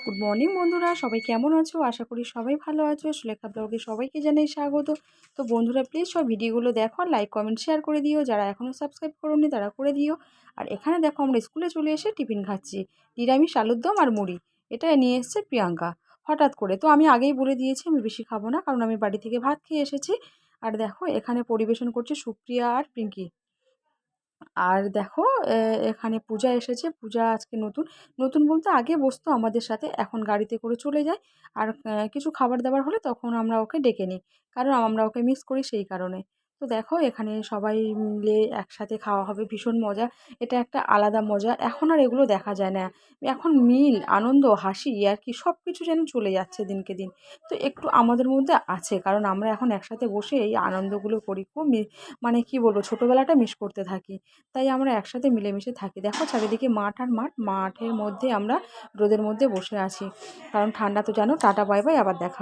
Good morning বন্ধুরা, সবাই কেমন আছো? আশা করি সবাই ভালো আছো। সুলেখা ব্লগে সবাইকে জানাই স্বাগত। তো বন্ধুরা, প্লিজ সব ভিডিওগুলো দেখো, লাইক কমেন্ট শেয়ার করে দিও। যারা এখনও সাবস্ক্রাইব করোনি তারা করে দিও। আর এখানে দেখো, আমরা স্কুলে চলে এসে টিফিন খাচ্ছি, নিরামিষ আলুর দম আর মুড়ি। এটা নিয়ে এসছে প্রিয়াঙ্কা হঠাৎ করে। তো আমি আগেই বলে দিয়েছি আমি বেশি খাবো না, কারণ আমি বাড়ি থেকে ভাত খেয়ে এসেছি। আর দেখো, এখানে পরিবেশন করছে সুপ্রিয়া আর পিঙ্কি। আর দেখো, এখানে পূজা এসেছে। পূজা আজকে নতুন নতুন বলতে আগে বসতো আমাদের সাথে, এখন গাড়িতে করে চলে যায়। আর কিছু খাবার দাবার হলে তখন আমরা ওকে ডেকে নিই, কারণ আমরা ওকে মিস করি সেই কারণে। তো দেখো, এখানে সবাই মিলে একসাথে খাওয়া হবে, ভীষণ মজা। এটা একটা আলাদা মজা, এখন আর এগুলো দেখা যায় না। এখন মিল, আনন্দ, হাসি আর কি সব কিছু যেন চলে যাচ্ছে দিনকে দিন। তো একটু আমাদের মধ্যে আছে, কারণ আমরা এখন একসাথে বসে এই আনন্দগুলো করি। খুব মানে কি বলবো, ছোটোবেলাটা মিস করতে থাকি। তাই আমরা একসাথে মিলেমিশে থাকি। দেখো, চারিদিকে মাঠ আর মাঠ, মাঠের মধ্যে আমরা রোদের মধ্যে বসে আছি, কারণ ঠান্ডা তো জানো। টাটা বাই বাই, আবার দেখা।